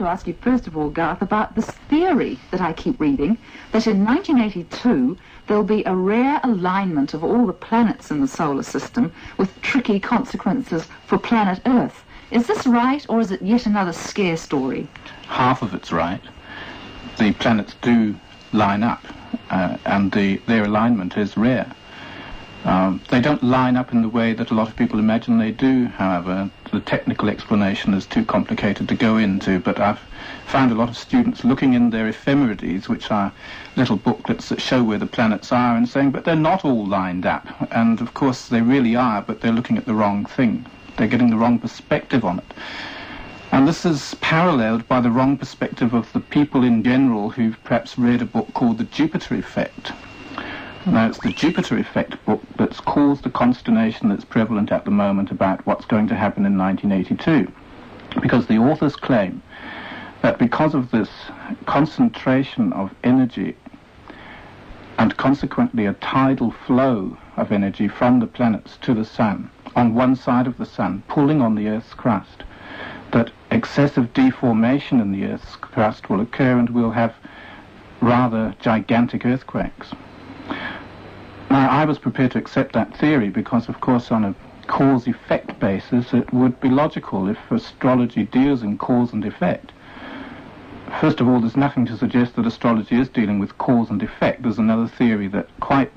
to ask you, first of all, Garth, about this theory that I keep reading, that in 1982 there'll be a rare alignment of all the planets in the solar system with tricky consequences for planet Earth. Is this right, or is it yet another scare story? Half of it's right. The planets do line up, and their alignment is rare. They don't line up in the way that a lot of people imagine they do, however. The technical explanation is too complicated to go into, but I've found a lot of students looking in their ephemerides, which are little booklets that show where the planets are, and saying, but they're not all lined up. And of course they really are, but they're looking at the wrong thing. They're getting the wrong perspective on it. And this is paralleled by the wrong perspective of the people in general who've perhaps read a book called The Jupiter Effect. Now, it's the Jupiter Effect book that's caused the consternation that's prevalent at the moment about what's going to happen in 1982. Because the authors claim that because of this concentration of energy and consequently a tidal flow of energy from the planets to the Sun, on one side of the Sun, pulling on the Earth's crust, that excessive deformation in the Earth's crust will occur and we'll have rather gigantic earthquakes. Now, I was prepared to accept that theory because, of course, on a cause-effect basis, it would be logical if astrology deals in cause and effect. First of all, there's nothing to suggest that astrology is dealing with cause and effect. There's another theory that quite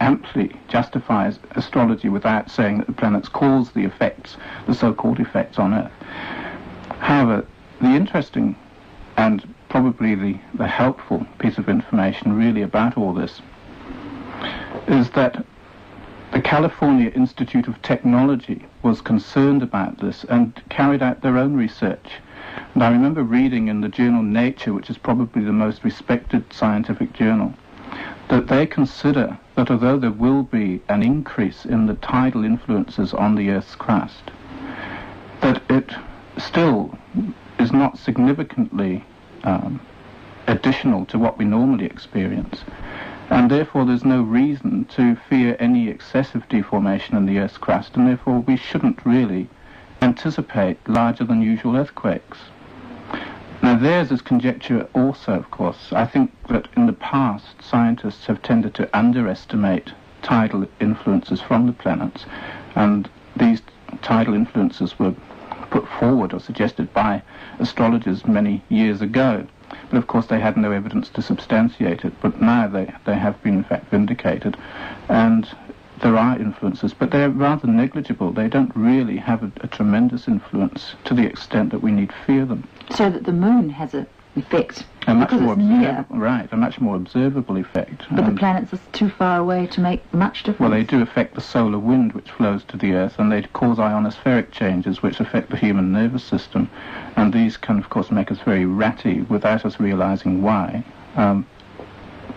amply justifies astrology without saying that the planets cause the effects, the so-called effects on Earth. However, the interesting and probably the helpful piece of information really about all this is that the California Institute of Technology was concerned about this and carried out their own research. And I remember reading in the journal Nature, which is probably the most respected scientific journal, that they consider that although there will be an increase in the tidal influences on the Earth's crust, that it still is not significantly additional to what we normally experience. And therefore there's no reason to fear any excessive deformation in the Earth's crust, and therefore we shouldn't really anticipate larger than usual earthquakes. Now theirs is conjecture also, of course. I think that in the past scientists have tended to underestimate tidal influences from the planets, and these tidal influences were put forward or suggested by astrologers many years ago. But of course they had no evidence to substantiate it, but now they have been in fact vindicated, and there are influences, but they're rather negligible. They don't really have a tremendous influence to the extent that we need fear them. So that the moon has an effect, a much because more it's near. Right, a much more observable effect. But the planets are too far away to make much difference. Well, they do affect the solar wind which flows to the Earth, and they cause ionospheric changes which affect the human nervous system, and these can, of course, make us very ratty without us realizing why.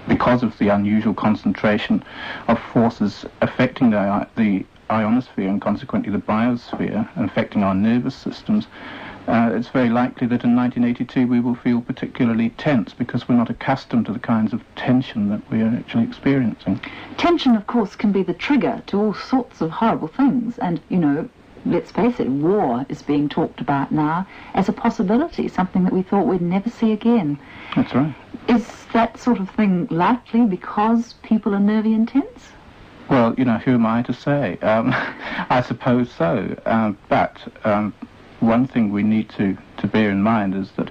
Because of the unusual concentration of forces affecting the ionosphere and consequently the biosphere, and affecting our nervous systems, it's very likely that in 1982 we will feel particularly tense because we're not accustomed to the kinds of tension that we are actually experiencing. Tension, of course, can be the trigger to all sorts of horrible things, and, you know, let's face it, war is being talked about now as a possibility, something that we thought we'd never see again. That's right. Is that sort of thing likely because people are nervy and tense? Well, you know, who am I to say? I suppose so. But one thing we need to bear in mind is that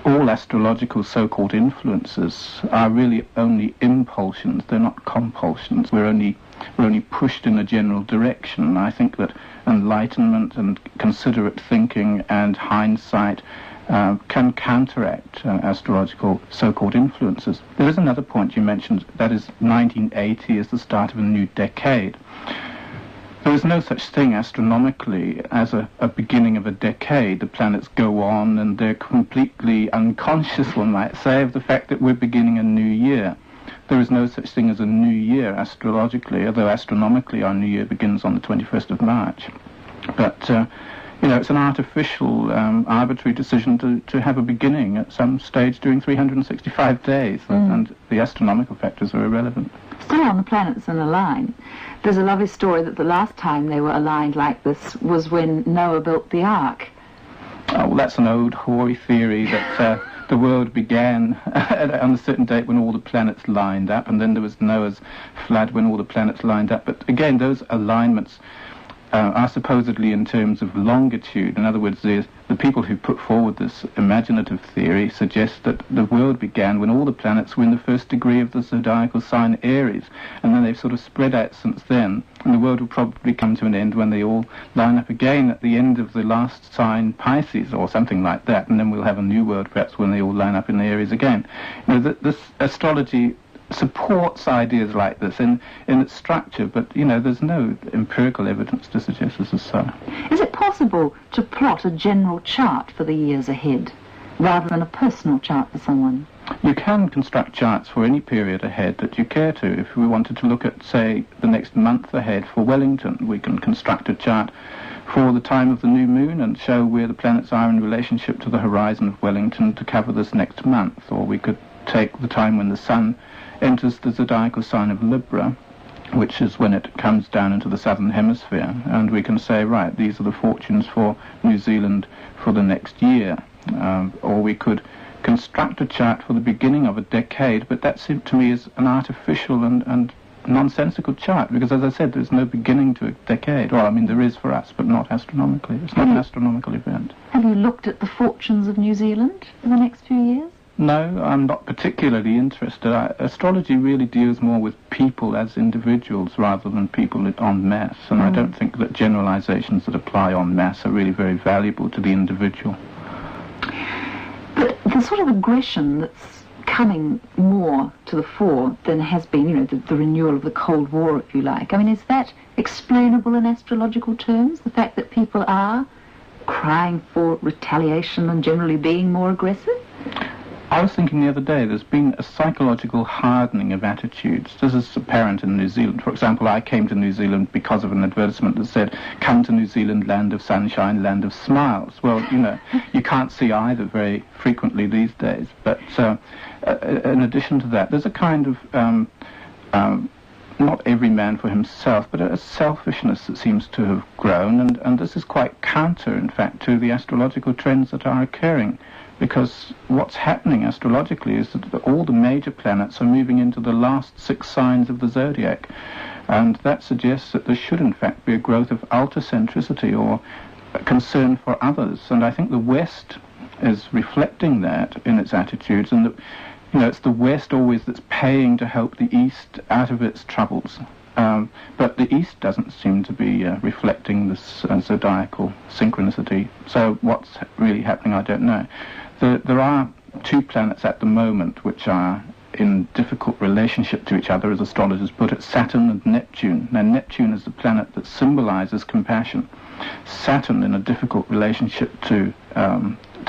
all astrological so-called influences are really only impulsions. They're not compulsions. We're only pushed in a general direction. I think that enlightenment and considerate thinking and hindsight can counteract astrological so-called influences. There is another point you mentioned, that is 1980 is the start of a new decade. There is no such thing astronomically as a beginning of a decade. The planets go on and they're completely unconscious, one might say, of the fact that we're beginning a new year. There is no such thing as a new year astrologically, although astronomically our new year begins on the 21st of March. But you know, it's an artificial, arbitrary decision to have a beginning at some stage during 365 days, and the astronomical factors are irrelevant. Still on the planets in a line, there's a lovely story that the last time they were aligned like this was when Noah built the Ark. Oh, well, that's an old hoary theory that the world began on a certain date when all the planets lined up, and then there was Noah's flood when all the planets lined up. But again, those alignments are supposedly in terms of longitude. In other words, the people who put forward this imaginative theory suggest that the world began when all the planets were in the first degree of the zodiacal sign Aries, and then they've sort of spread out since then, and the world will probably come to an end when they all line up again at the end of the last sign Pisces, or something like that, and then we'll have a new world perhaps when they all line up in the Aries again. You know, this astrology supports ideas like this in its structure, but, you know, there's no empirical evidence to suggest this is so. Is it possible to plot a general chart for the years ahead, rather than a personal chart for someone? You can construct charts for any period ahead that you care to. If we wanted to look at, say, the next month ahead for Wellington, we can construct a chart for the time of the new moon and show where the planets are in relationship to the horizon of Wellington to cover this next month. Or we could take the time when the sun enters the zodiacal sign of Libra, which is when it comes down into the southern hemisphere, and we can say, right, these are the fortunes for New Zealand for the next year. Or we could construct a chart for the beginning of a decade, but that seemed to me is an artificial and nonsensical chart, because, as I said, there's no beginning to a decade. Well, I mean, there is for us, but not astronomically. It's not an astronomical event. Have you looked at the fortunes of New Zealand in the next few years? No, I'm not particularly interested. Astrology really deals more with people as individuals rather than people en masse, and I don't think that generalizations that apply en masse are really very valuable to the individual. But the sort of aggression that's coming more to the fore than has been, you know, the renewal of the Cold War, if you like. I mean, is that explainable in astrological terms, the fact that people are crying for retaliation and generally being more aggressive? I was thinking the other day, there's been a psychological hardening of attitudes. This is apparent in New Zealand. For example, I came to New Zealand because of an advertisement that said, "Come to New Zealand, land of sunshine, land of smiles." Well, you know, you can't see either very frequently these days. But in addition to that, there's a kind of, not every man for himself, but a selfishness that seems to have grown, and this is quite counter, in fact, to the astrological trends that are occurring. Because what's happening astrologically is that all the major planets are moving into the last 6 signs of the zodiac. And that suggests that there should, in fact, be a growth of ultracentricity or a concern for others. And I think the West is reflecting that in its attitudes. And, you know, it's the West always that's paying to help the East out of its troubles. But the East doesn't seem to be reflecting this zodiacal synchronicity. So what's really happening, I don't know. There are 2 planets at the moment which are in difficult relationship to each other, as astrologers put it, Saturn and Neptune. Now, Neptune is the planet that symbolizes compassion. Saturn, in a difficult relationship to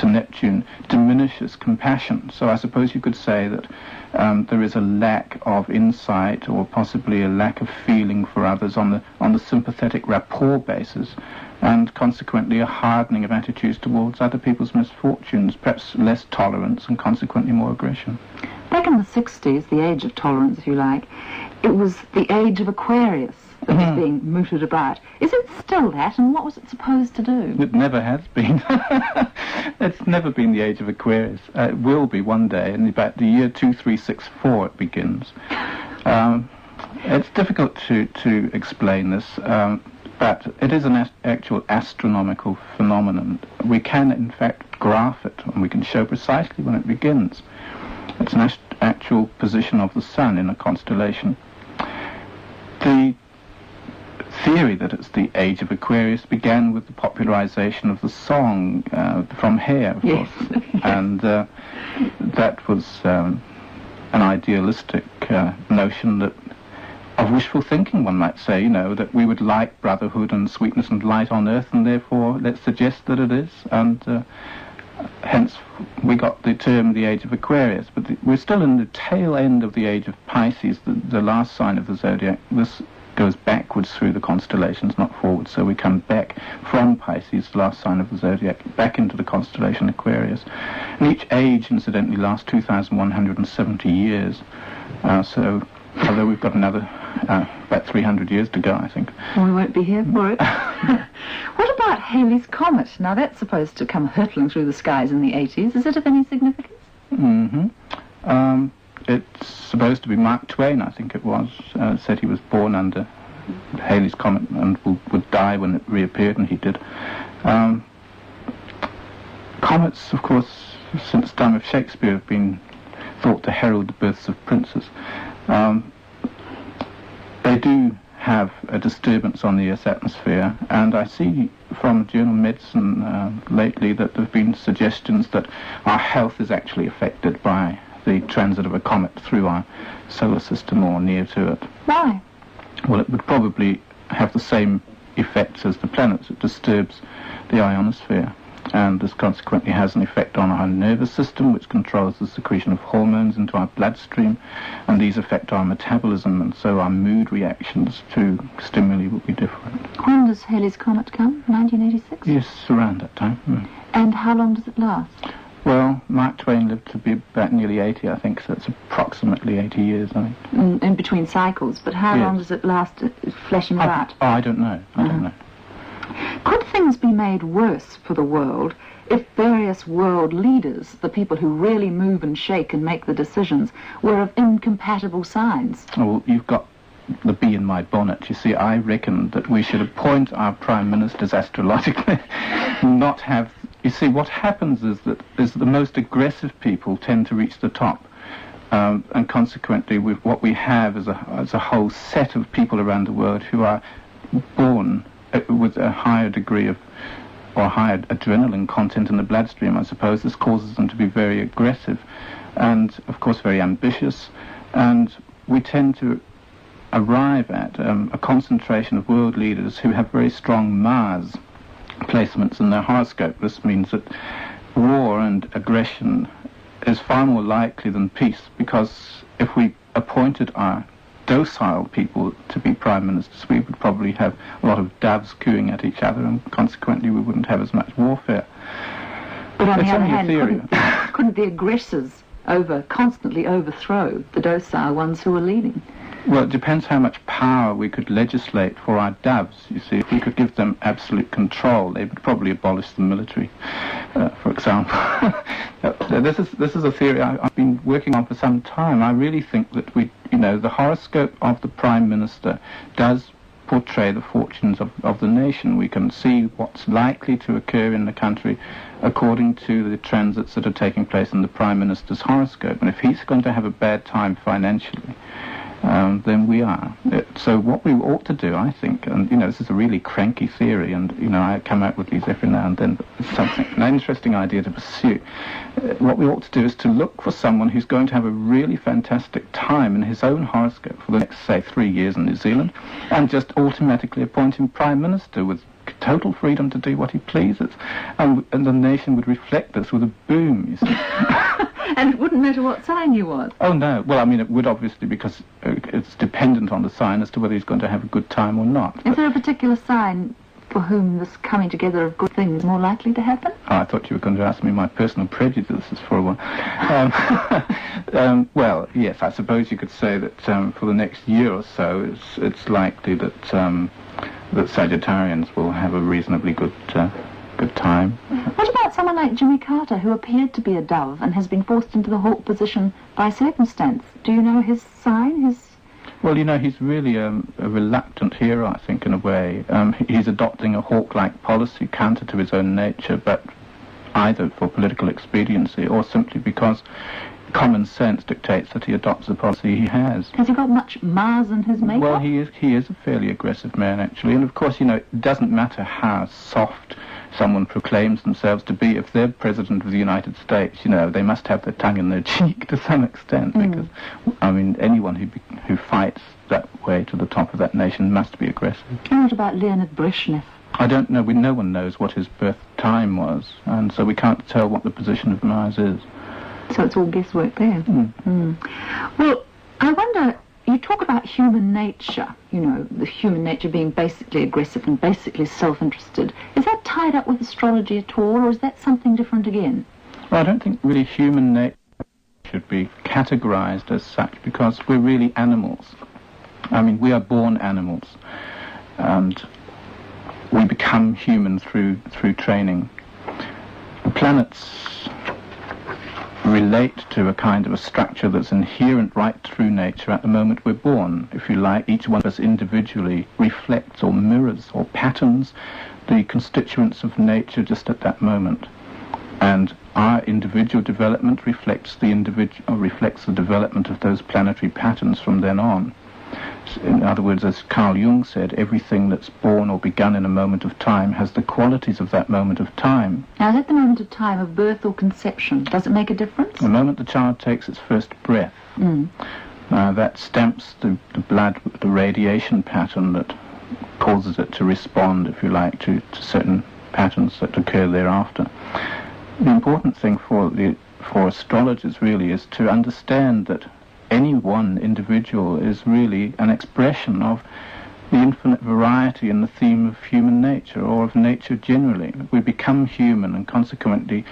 Neptune, diminishes compassion. So I suppose you could say that there is a lack of insight, or possibly a lack of feeling for others on the sympathetic rapport basis, and consequently a hardening of attitudes towards other people's misfortunes, perhaps less tolerance and consequently more aggression. Back in the 60s, the age of tolerance, if you like, it was the age of Aquarius that was being mooted about. Is it still that, and what was it supposed to do? It never has been. It's never been the age of Aquarius. It will be one day, in about the year 2364 it begins. It's difficult to explain this, but it is an actual astronomical phenomenon. We can, in fact, graph it, and we can show precisely when it begins. It's an actual position of the sun in a constellation. The theory that it's the age of Aquarius began with the popularization of the song from Hair, of course. And that was an idealistic notion that of wishful thinking, one might say, you know, that we would like brotherhood and sweetness and light on earth, and therefore let's suggest that it is, and hence we got the term the age of Aquarius. But we're still in the tail end of the age of Pisces, the last sign of the zodiac. This goes backwards through the constellations, not forwards, so we come back from Pisces, the last sign of the zodiac, back into the constellation Aquarius. And each age, incidentally, lasts 2,170 years, so although we've got another about 300 years to go, I think. Well, we won't be here for it. What about Halley's Comet? Now, that's supposed to come hurtling through the skies in the 80s. Is it of any significance? Mm-hmm. It's supposed to be Mark Twain, I think it was, said he was born under Halley's Comet and would die when it reappeared, and he did. Comets, of course, since the time of Shakespeare, have been thought to herald the births of princes. They do have a disturbance on the Earth's atmosphere, and I see from Journal Medicine lately that there have been suggestions that our health is actually affected by the transit of a comet through our solar system or near to it. Why? Well, it would probably have the same effects as the planets. It disturbs the ionosphere, and this consequently has an effect on our nervous system, which controls the secretion of hormones into our bloodstream, and these affect our metabolism, and so our mood reactions to stimuli will be different. When does Halley's Comet come? 1986? Yes, around that time. Mm. And how long does it last? Well, Mark Twain lived to be about nearly 80, I think, so it's approximately 80 years, I think. In between cycles, but how long does it last, fleshing about? I don't know. I don't know. Could things be made worse for the world if various world leaders, the people who really move and shake and make the decisions, were of incompatible signs? Well, you've got the bee in my bonnet. You see, I reckon that we should appoint our prime ministers astrologically, not have... You see, what happens is that the most aggressive people tend to reach the top, and consequently what we have is a whole set of people around the world who are born with a higher degree of, or higher adrenaline content in the bloodstream, I suppose. This causes them to be very aggressive and, of course, very ambitious, and we tend to arrive at a concentration of world leaders who have very strong Mars placements in their horoscope. This means that war and aggression is far more likely than peace, because if we appointed our docile people to be prime ministers, we would probably have a lot of doves cooing at each other, and consequently we wouldn't have as much warfare. But on it's the other only a hand, theory. couldn't the aggressors constantly overthrow the docile ones who are leading? Well, it depends how much power we could legislate for our doves. You see, if we could give them absolute control, they would probably abolish the military, for example. This is a theory I've been working on for some time. I really think that the horoscope of the Prime Minister does portray the fortunes of the nation. We can see what's likely to occur in the country according to the transits that are taking place in the Prime Minister's horoscope. And if he's going to have a bad time financially, then we are. So what we ought to do, I think, and this is a really cranky theory, and I come out with these every now and then, but it's an interesting idea to pursue. What we ought to do is to look for someone who's going to have a really fantastic time in his own horoscope for the next, say, 3 years in New Zealand, and just automatically appoint him Prime Minister with total freedom to do what he pleases. And the nation would reflect this with a boom, you see. And it wouldn't matter what sign you was. Oh, no. Well, I mean, it would obviously, because it's dependent on the sign as to whether he's going to have a good time or not. Is there a particular sign for whom this coming together of good things is more likely to happen? Oh, I thought you were going to ask me my personal prejudices for a while. Well, yes, I suppose you could say that for the next year or so, it's likely that Sagittarians will have a reasonably good time. What about someone like Jimmy Carter, who appeared to be a dove and has been forced into the hawk position by circumstance? Do you know his sign? Well, he's really a reluctant hero, I think, in a way. He's adopting a hawk-like policy counter to his own nature, but either for political expediency or simply because common sense dictates that he adopts the policy he has. Has he got much Mars in his makeup? Well, he is a fairly aggressive man, actually. And, of course, it doesn't matter how soft someone proclaims themselves to be. If they're President of the United States, they must have their tongue in their cheek to some extent, because, I mean, anyone who fights that way to the top of that nation must be aggressive. And what about Leonid Brezhnev? I don't know. No one knows what his birth time was, and so we can't tell what the position of Mars is. So it's all guesswork there. Well, I wonder, you talk about human nature, the human nature being basically aggressive and basically self-interested. Is that tied up with astrology at all, or is that something different again? Well, I don't think really human nature should be categorized as such, because we're really animals. I mean, we are born animals, and we become human through training. The planets relate to a kind of a structure that's inherent right through nature at the moment we're born. If you like, each one of us individually reflects or mirrors or patterns the constituents of nature just at that moment. And our individual development reflects the development of those planetary patterns from then on. In other words, as Carl Jung said, everything that's born or begun in a moment of time has the qualities of that moment of time. Now, is it the moment of time of birth or conception? Does it make a difference? The moment the child takes its first breath, that stamps the blood with the radiation pattern that causes it to respond, if you like, to certain patterns that occur thereafter. The important thing for astrologers really is to understand that any one individual is really an expression of the infinite variety in the theme of human nature, or of nature generally. We become human, and consequently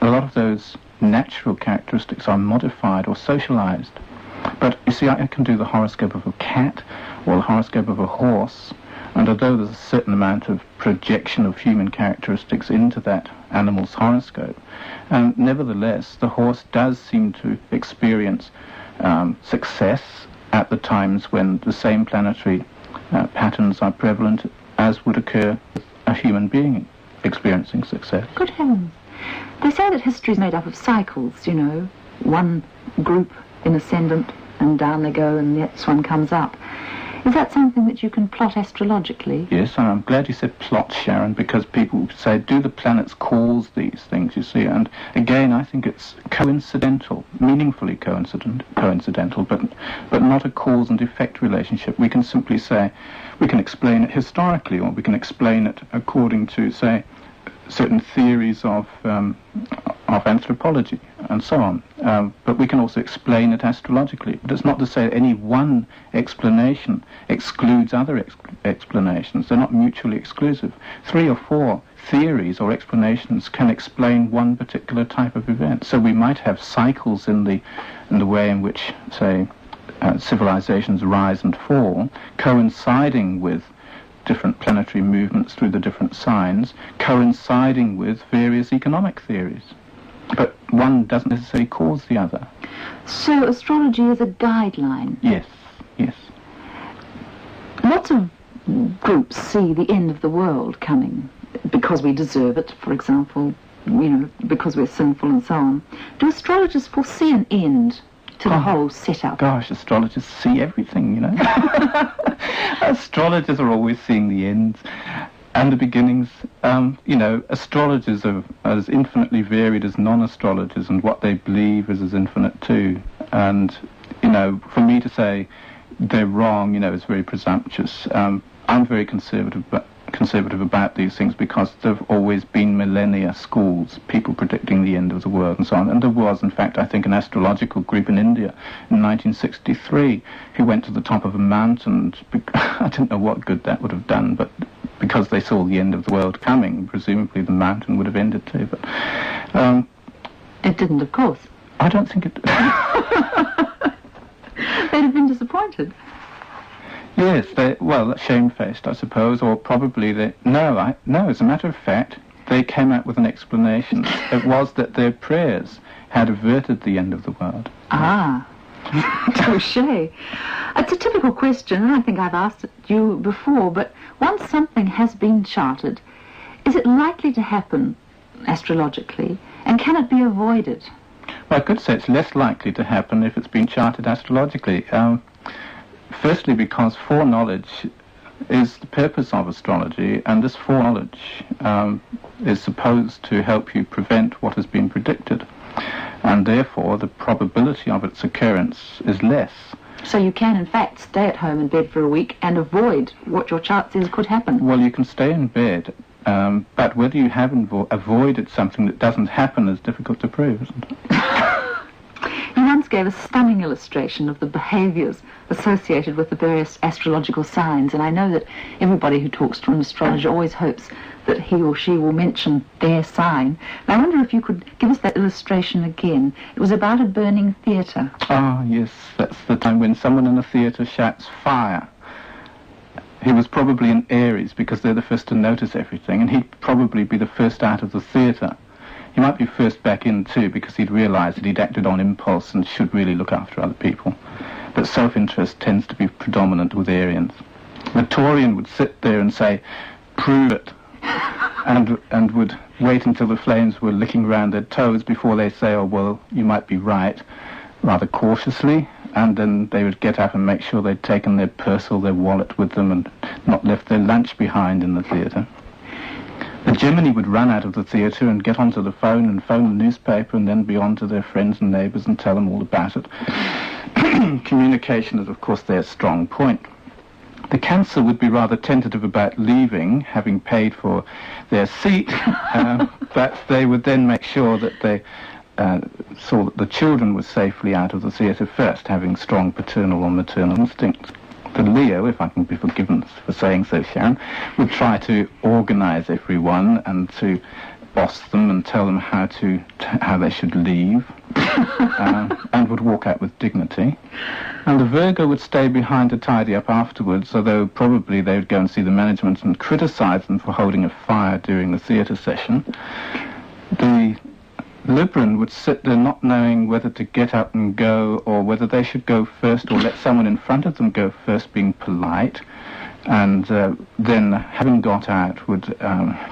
a lot of those natural characteristics are modified or socialized. But you see, I can do the horoscope of a cat or the horoscope of a horse, and although there's a certain amount of projection of human characteristics into that animal's horoscope, nevertheless the horse does seem to experience success at the times when the same planetary patterns are prevalent as would occur with a human being experiencing success. Good heavens. They say that history is made up of cycles, you know, one group in ascendant and down they go and the next one comes up. Is that something that you can plot astrologically? Yes, and I'm glad you said plot, Sharon, because people say, do the planets cause these things, you see? And again, I think it's coincidental, meaningfully coincidental, but not a cause and effect relationship. We can simply say, we can explain it historically, or we can explain it according to, say, certain theories of anthropology and so on. But we can also explain it astrologically. But it's not to say any one explanation excludes other explanations. They're not mutually exclusive. 3 or 4 theories or explanations can explain one particular type of event. So we might have cycles in the way in which, say, civilizations rise and fall, coinciding with different planetary movements through the different signs, coinciding with various economic theories. But one doesn't necessarily cause the other. So astrology is a guideline? Yes, yes. Lots of groups see the end of the world coming because we deserve it, for example, you know, because we're sinful and so on. Do astrologers foresee an end to the whole setup? Gosh, astrologers see everything, you know. Astrologers are always seeing the ends and the beginnings. You know, astrologers are as infinitely varied as non-astrologers, and what they believe is as infinite too. And, you know, for me to say they're wrong, you know, is very presumptuous. I'm very conservative about these things because there have always been millennia schools, people predicting the end of the world and so on. And there was, in fact, I think, an astrological group in India in 1963 who went to the top of a mountain. I don't know what good that would have done, but because they saw the end of the world coming, presumably the mountain would have ended too. But it didn't, of course. I don't think it did. They'd have been disappointed. Yes, shamefaced, I suppose, or probably no, as a matter of fact, they came out with an explanation. It was that their prayers had averted the end of the world. Ah, touché. It's a typical question, and I think I've asked it you before, but once something has been charted, is it likely to happen astrologically, and can it be avoided? Well, I could say it's less likely to happen if it's been charted astrologically. Firstly, because foreknowledge is the purpose of astrology, and this foreknowledge is supposed to help you prevent what has been predicted, and therefore the probability of its occurrence is less. So you can, in fact, stay at home in bed for a week and avoid what your chart says could happen? Well, you can stay in bed, but whether you have avoided something that doesn't happen is difficult to prove, isn't it? You once gave a stunning illustration of the behaviours associated with the various astrological signs, and I know that everybody who talks to an astrologer always hopes that he or she will mention their sign. And I wonder if you could give us that illustration again. It was about a burning theatre. Ah, yes, that's the time when someone in a theatre shouts fire. He was probably an Aries because they're the first to notice everything, and he'd probably be the first out of the theatre. He might be first back in too because he'd realised that he'd acted on impulse and should really look after other people. But self-interest tends to be predominant with Arians. The Taurian would sit there and say, prove it, and would wait until the flames were licking round their toes before they say, oh, well, you might be right, rather cautiously, and then they would get up and make sure they'd taken their purse or their wallet with them and not left their lunch behind in the theatre. The Gemini would run out of the theatre and get onto the phone and phone the newspaper and then be on to their friends and neighbours and tell them all about it. Communication is, of course, their strong point. The Cancer would be rather tentative about leaving, having paid for their seat, but they would then make sure that they saw that the children were safely out of the theatre first, having strong paternal or maternal instincts. The Leo, if I can be forgiven for saying so, Sharon, would try to organise everyone and to boss them and tell them how they should leave, and would walk out with dignity. And the Virgo would stay behind to tidy up afterwards, although probably they would go and see the management and criticise them for holding a fire during the theatre session. The Libran would sit there not knowing whether to get up and go or whether they should go first or let someone in front of them go first, being polite, and then, having got out, would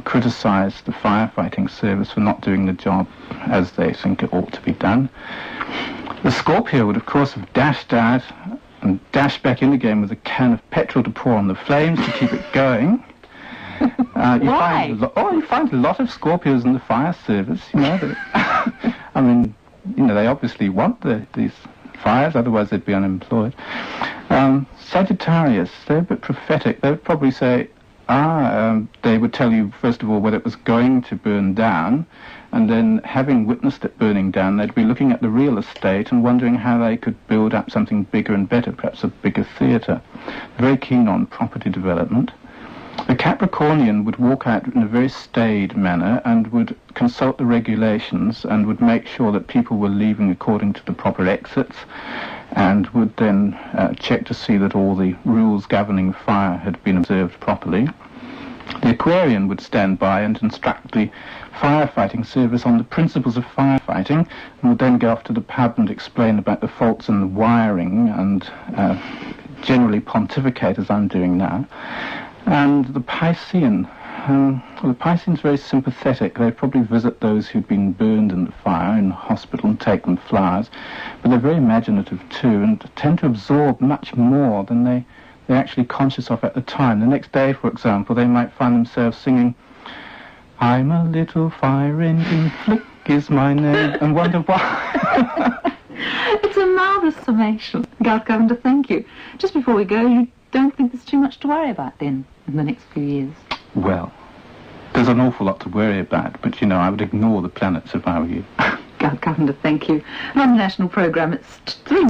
criticise the firefighting service for not doing the job as they think it ought to be done. The Scorpio would, of course, have dashed out and dashed back in again with a can of petrol to pour on the flames to keep it going. Why? You find a lot of Scorpios in the fire service, you know. I mean, you know, they obviously want these fires, otherwise they'd be unemployed. Sagittarius, they're a bit prophetic. They would probably say, they would tell you, first of all, whether it was going to burn down, and then, having witnessed it burning down, they'd be looking at the real estate and wondering how they could build up something bigger and better, perhaps a bigger theatre. Very keen on property development. The Capricornian would walk out in a very staid manner and would consult the regulations and would make sure that people were leaving according to the proper exits, and would then check to see that all the rules governing fire had been observed properly. The Aquarian would stand by and instruct the firefighting service on the principles of firefighting, and would then go off to the pub and explain about the faults in the wiring and generally pontificate, as I'm doing now. And the Piscean, the Piscean's very sympathetic. They probably visit those who'd been burned in the fire in the hospital and take them flowers, but they're very imaginative too and tend to absorb much more than they're actually conscious of at the time. The next day, for example, they might find themselves singing, I'm a little fire engine, flick is my name, and wonder why. It's a marvellous summation. Garth Carpenter, thank you. Just before we go, you don't think there's too much to worry about then in the next few years? Well, there's an awful lot to worry about, but, you know, I would ignore the planets if I were you. Garth Carpenter, thank you. And on the national programme, it's 3